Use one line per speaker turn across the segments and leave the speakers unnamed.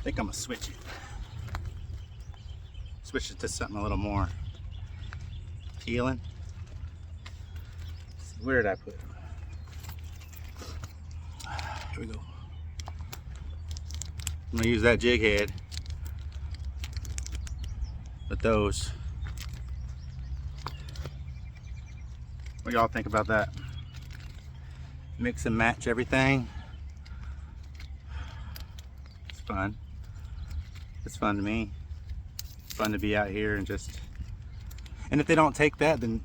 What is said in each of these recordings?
I think I'm gonna switch it. Switch it to something a little more appealing. Where did I put it? Here we go. I'm gonna use that jig head with those. What do y'all think about that? Mix and match everything. It's fun. It's fun to me. It's fun to be out here and just. And if they don't take that, then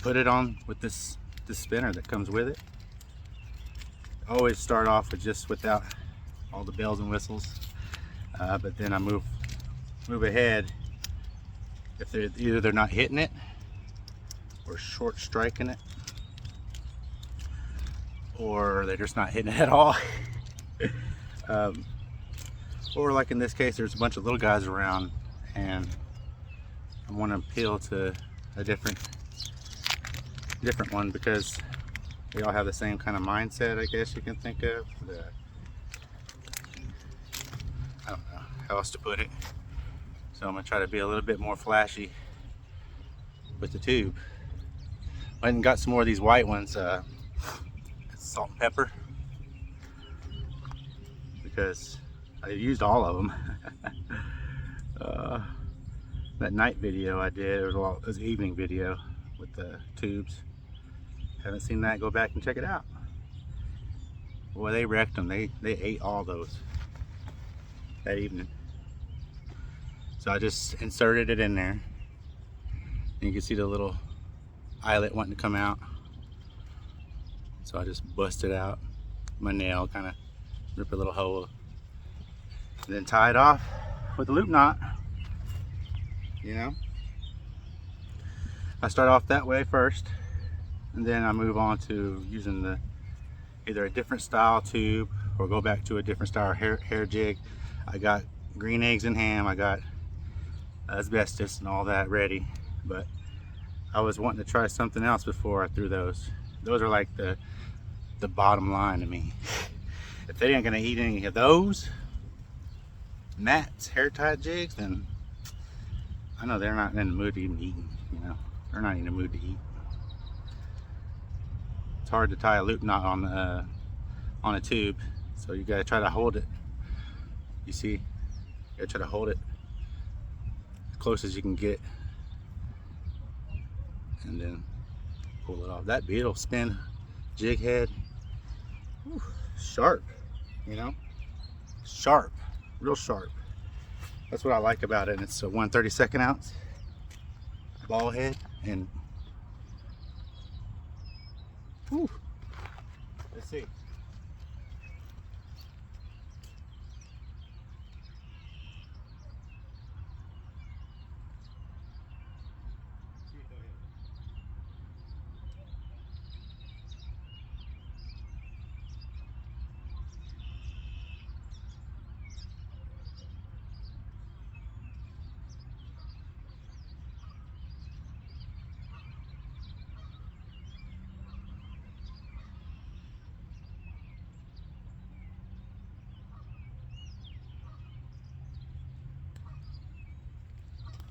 put it on with this spinner that comes with it. Always start off with just without all the bells and whistles, but then I move ahead if they're not hitting it or short striking it, or they're just not hitting it at all. Or like in this case, there's a bunch of little guys around and I want to appeal to a different one because they all have the same kind of mindset, I guess you can think of. I don't know how else to put it. So I'm gonna try to be a little bit more flashy with the tube. I went and got some more of these white ones, salt and pepper, because I used all of them. That night video I did, it was an evening video with the tubes. Haven't seen that, go back and check it out. Boy, they wrecked them. They ate all those that evening. So I just inserted it in there. And you can see the little eyelet wanting to come out. So I just busted out my nail, kind of rip a little hole, and then tie it off with a loop knot. You know, I start off that way first, and then I move on to using either a different style tube or go back to a different style hair jig. I got green eggs and ham, I got asbestos and all that ready, but I was wanting to try something else before I threw those. Those are like the bottom line to me. If they ain't gonna eat any of those Matt's hair tie jigs, then I know they're not in the mood to even eat. You know, they're not in the mood to eat. It's hard to tie a loop knot on a tube, so you gotta try to hold it. You see, you gotta try to hold it as close as you can get, and then pull it off. That beetle spin jig head, whew, sharp, you know, sharp, real sharp. That's what I like about it. And it's a 1/32 ounce ball head, and whew, let's see.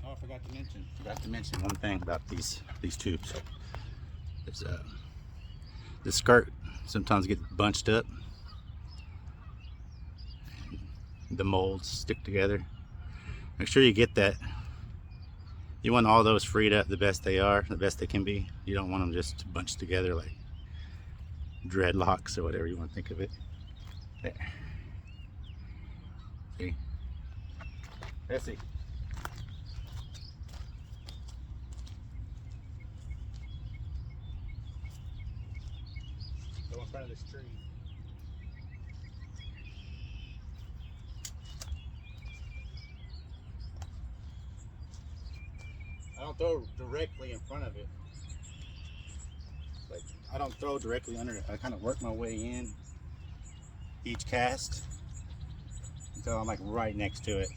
Oh, I forgot to mention one thing about these tubes. It's the skirt sometimes gets bunched up. The molds stick together. Make sure you get that. You want all those freed up the best they can be. You don't want them just bunched together like dreadlocks or whatever you want to think of it. There. See? Let's see. Go in front of this tree. I don't throw directly in front of it. Like, I don't throw directly under it. I kind of work my way in each cast until I'm like right next to it.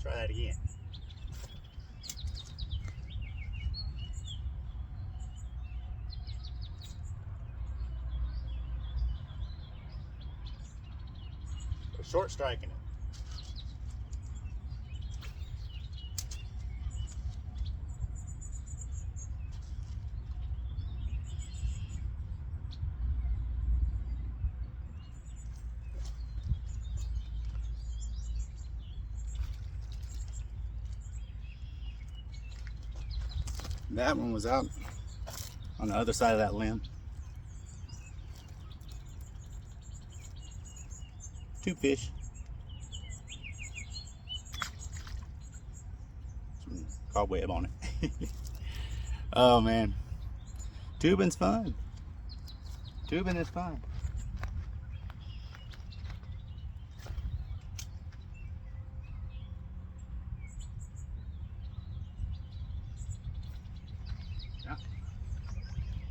Try that again. We're short striking it. That one was out on the other side of that limb. Two fish. Some cobweb on it. Oh man, tubing's fun. Tubing is fun. Yeah.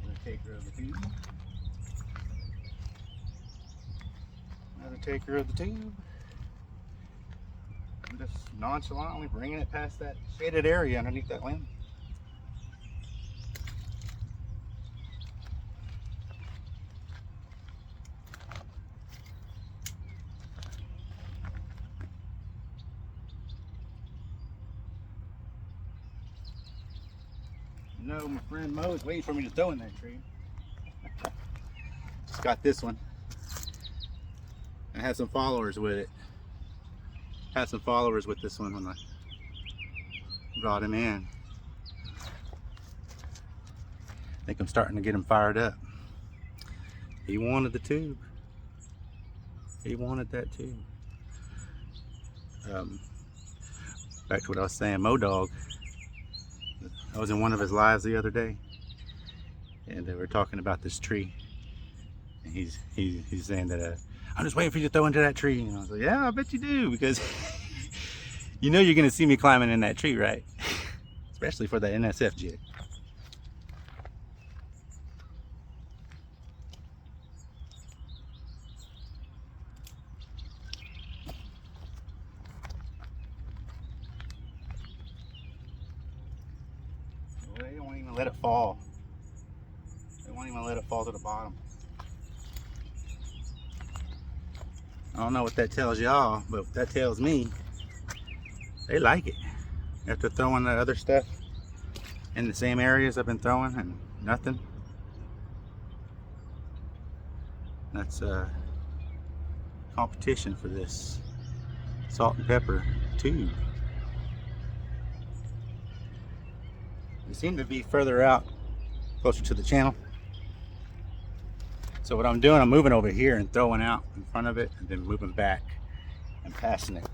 Another taker of the tube. Another taker of the tube. I'm just nonchalantly bringing it past that shaded area underneath that limb. No, my friend Mo is waiting for me to throw in that tree. Just got this one. I had some followers with it. Had some followers with this one when I brought him in. I think I'm starting to get him fired up. He wanted the tube. He wanted that tube. Back to what I was saying, Mo Dog. I was in one of his lives the other day, and they were talking about this tree. And he's saying that I'm just waiting for you to throw into that tree. And I was like, yeah, I bet you do, because you know you're gonna see me climbing in that tree, right? Especially for the NSF jig. Well, they won't even let it fall. They won't even let it fall to the bottom. I don't know what that tells y'all, but that tells me they like it. After throwing that other stuff in the same areas I've been throwing and nothing. That's competition for this salt and pepper tube. They seem to be further out, closer to the channel. So what I'm doing, I'm moving over here and throwing out in front of it, and then moving back and passing it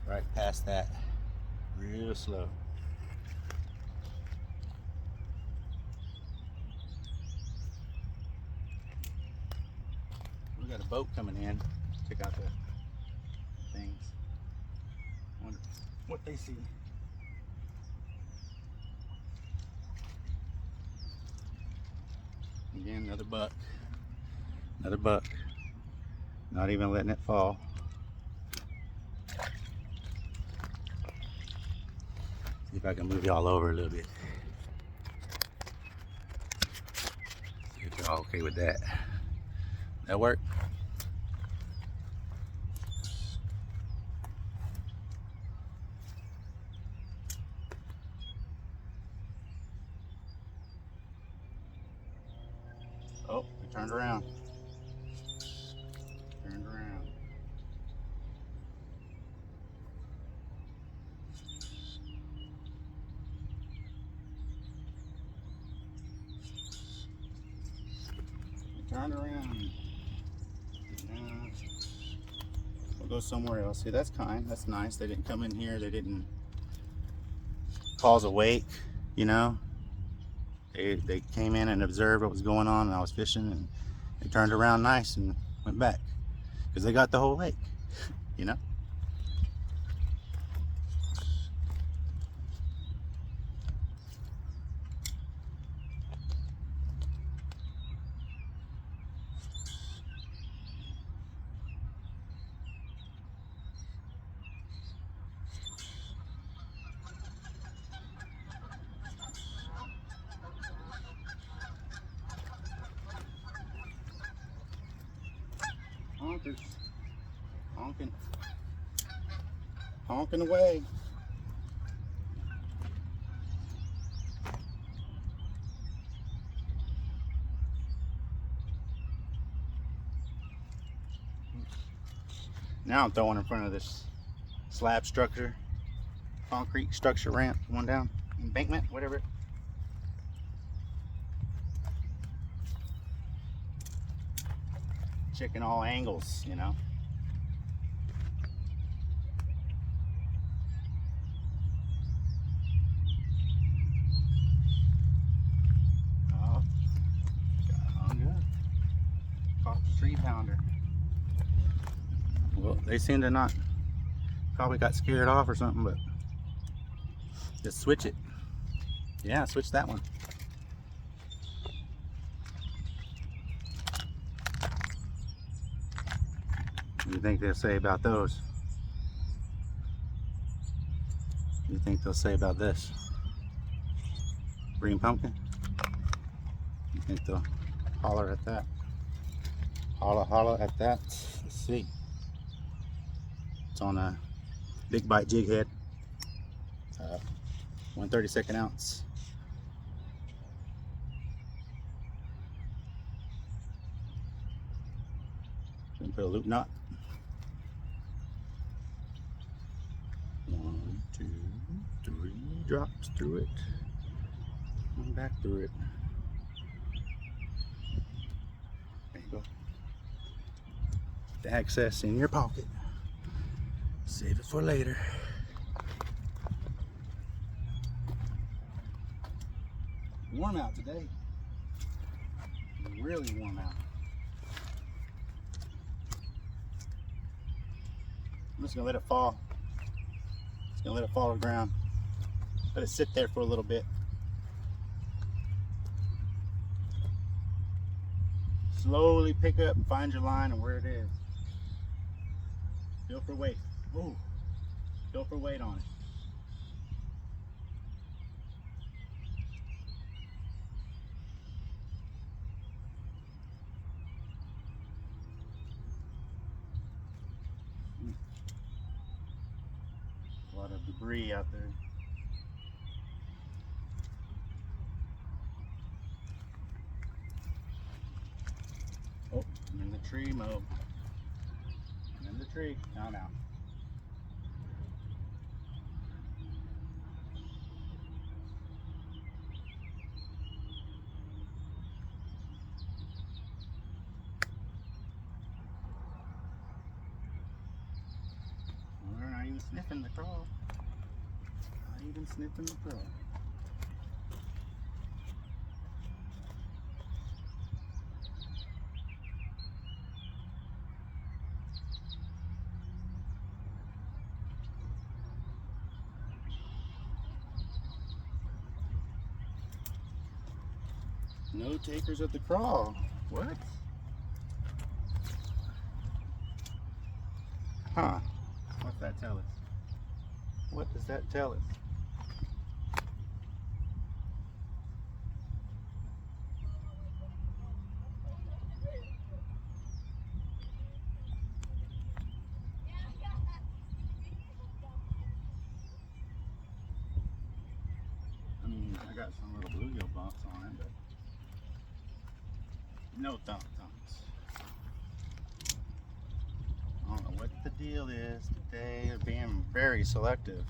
right past that, real slow. We got a boat coming in. Check out the things. Wonder what they see. Again, another buck. Another buck. Not even letting it fall. See if I can move y'all over a little bit. See if y'all okay with that. That work? Oh, it turned around. Turned around. It turned around. Now we'll go somewhere else. See, that's kind. That's nice. They didn't come in here. They didn't cause a wake, you know. They came in and observed what was going on, and I was fishing, and they turned around nice and went back because they got the whole lake, you know. honking. Honking away. Now I'm throwing in front of this slab structure, concrete structure ramp, one down, embankment, whatever. Checking all angles, you know. Oh, got on good. Caught the 3-pounder. Well, they seem to not, probably got scared off or something, but just switch it. Yeah, switch that one. What do you think they'll say about those? What do you think they'll say about this? Green pumpkin? You think they'll holler at that? Holler at that? Let's see. It's on a big bite jig head. 1/32 ounce. Gonna put a loop knot. 1, 2, 3 drops through it. And back through it. There you go. The access in your pocket. Save it for later. Warm out today. Really warm out. I'm just gonna let it fall. Just gonna let it fall to the ground. Let it sit there for a little bit. Slowly pick up and find your line and where it is. Feel for weight. Ooh. Feel for weight on it. A lot of debris out there. Oh, I'm in the tree mode. I'm in the tree. Now. We're not even sniffing the crawl. Not even sniffing the crawl. No takers at the crawl. What? Huh. What's that tell us? What does that tell us? I mean, I got some little bluegill bumps on it, but no thumps. I don't know what the deal is today. They're being very selective.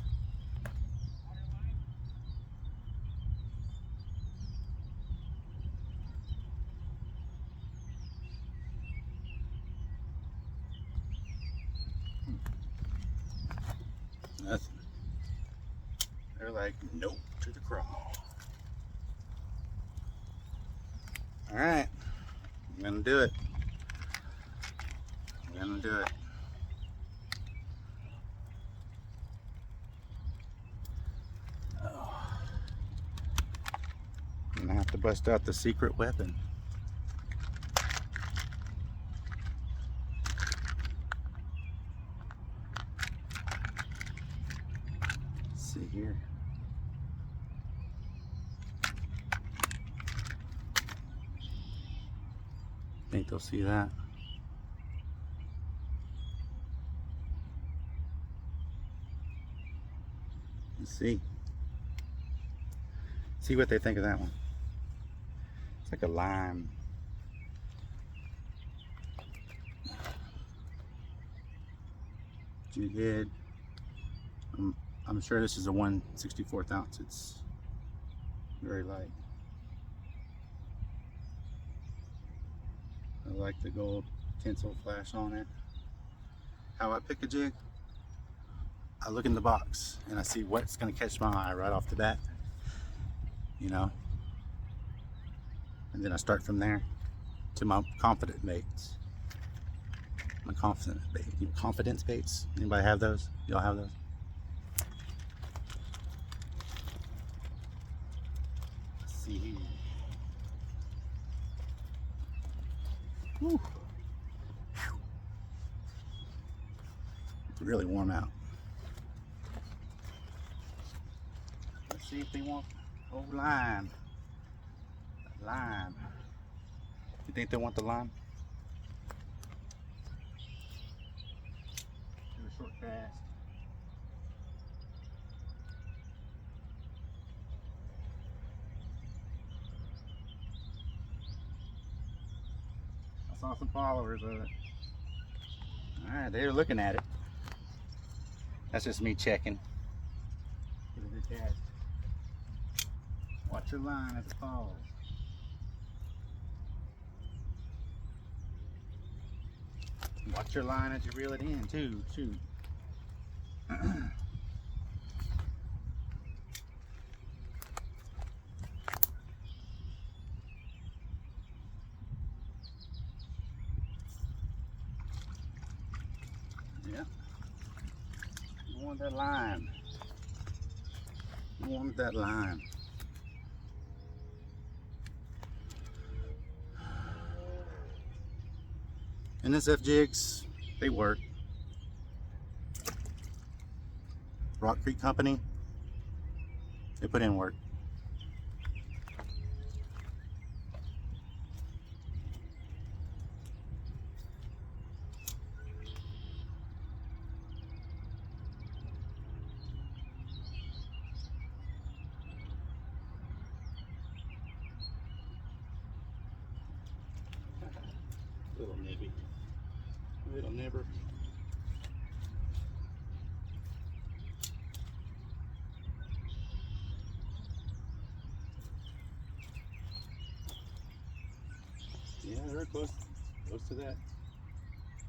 Nothing. They're like, nope to the crawl. All right, I'm gonna do it. Oh. I'm gonna have to bust out the secret weapon. Let's see here. Think they'll see that. Let's see. See what they think of that one. It's like a lime. Jig head. I'm sure this is a 1/64th ounce. It's very light. I like the gold tinsel flash on it. How I pick a jig? I look in the box and I see what's going to catch my eye right off the bat, you know, and then I start from there to my confident baits. My confidence baits. Anybody have those? Y'all have those? Let's see here. Whew. It's really warm out. Let's see if they want old lime. Lime. You think they want the lime? Do a short cast. I saw some followers of it. Alright, they're looking at it. That's just me checking. Get a good cast. Watch your line as it falls. Watch your line as you reel it in too. Shoot. Yeah. You want that lime. You want that lime. NSF jigs, they work. Rock Creek Company, they put in work. Little nibby. Little nibber. Yeah, they're close to that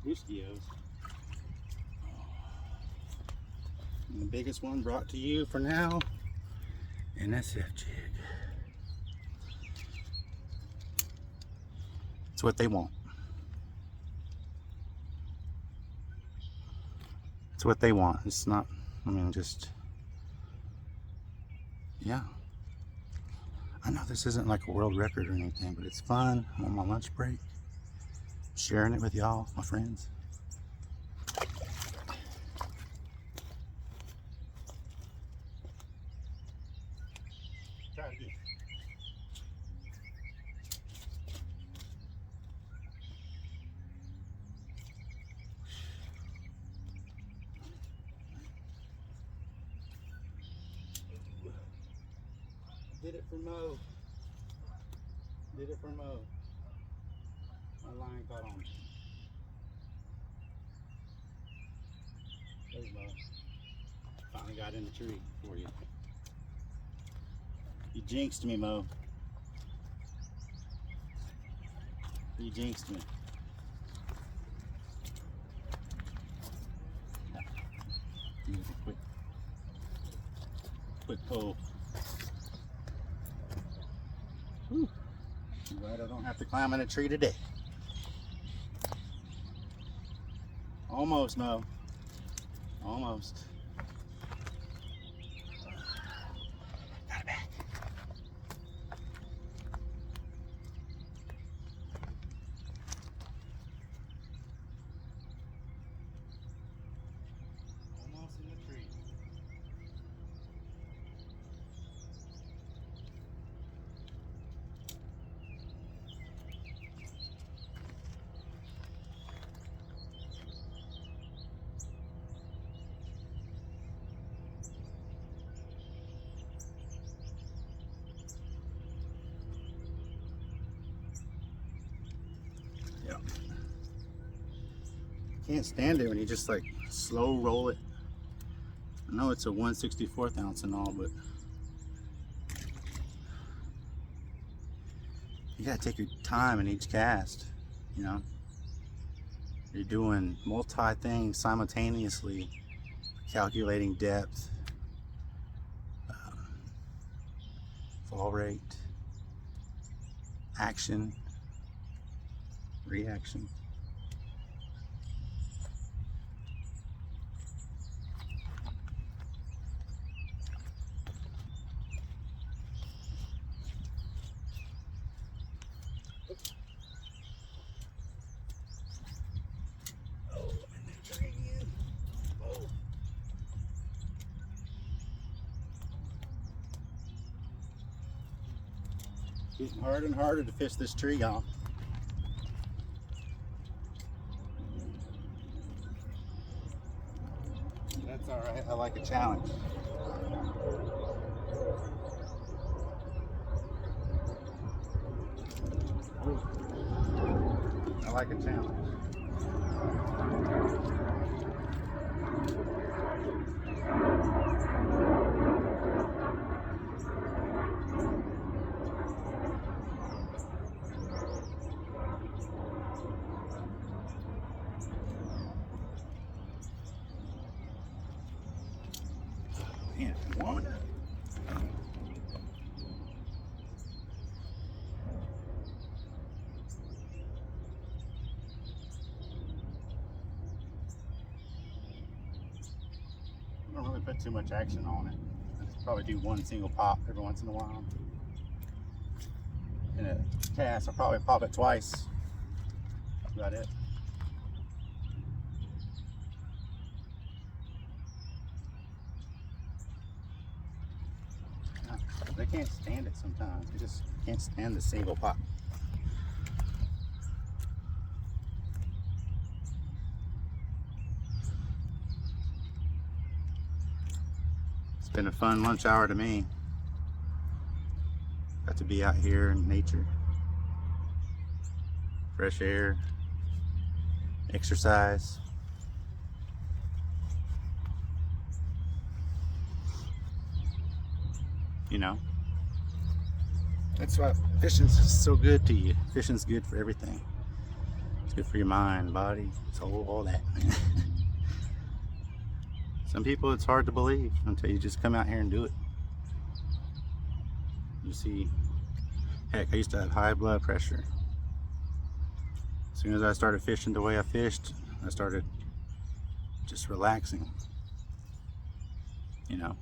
Buskios. And the biggest one brought to you for now, NSF jig. It's what they want. It's what they want. It's not, I mean, just, yeah. I know this isn't like a world record or anything, but it's fun. I'm on my lunch break, sharing it with y'all, my friends. Try it again. Did it for Mo. Did it for Mo. My line caught on. There's Mo. Finally got in the tree for you. You jinxed me, Mo. You jinxed me. Use a quick pull. Whew. Glad I don't have to climb in a tree today. Almost, Mo. Almost. Got it back. Almost in the tree. can't stand it when you just like slow roll it. I know it's a 1/64 ounce and all, but you gotta take your time in each cast, you know? You're doing multi things simultaneously, calculating depth, fall rate, action, reaction. Getting harder and harder to fish this tree, y'all. That's all right. I like a challenge. I like a challenge. Man, I'm warming up. I don't really put too much action on it. I just probably do one single pop every once in a while. In a cast, I'll probably pop it twice. That's about it. They can't stand it sometimes. They just can't stand the single pop. It's been a fun lunch hour to me. Got to be out here in nature. Fresh air, exercise. You know, that's why fishing's so good to you. Fishing's good for everything. It's good for your mind, body, soul, all that. Some people it's hard to believe until you just come out here and do it. You see, heck, I used to have high blood pressure. As soon as I started fishing the way I fished, I started just relaxing. You know,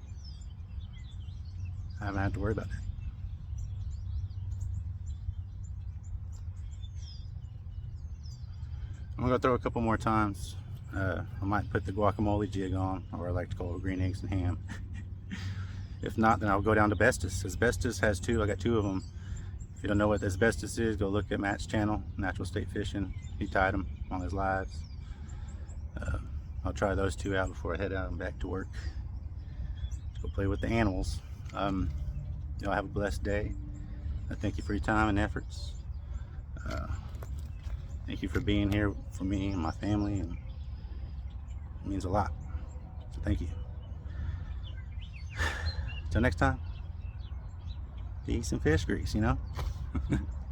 I haven't had to worry about that. I'm gonna throw a couple more times. I might put the guacamole jig on, or I like to call it green eggs and ham. If not, then I'll go down to Bestus. Asbestos has two. I got two of them. If you don't know what asbestos is, go look at Matt's channel, Natural State Fishing. He tied them on his lives. I'll try those two out before I head out and back to work. Go play with the animals. Y'all have a blessed day. I thank you for your time and efforts. Thank you for being here for me and my family, and it means a lot. So thank you. Till next time, eat some fish grease, you know?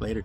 Later.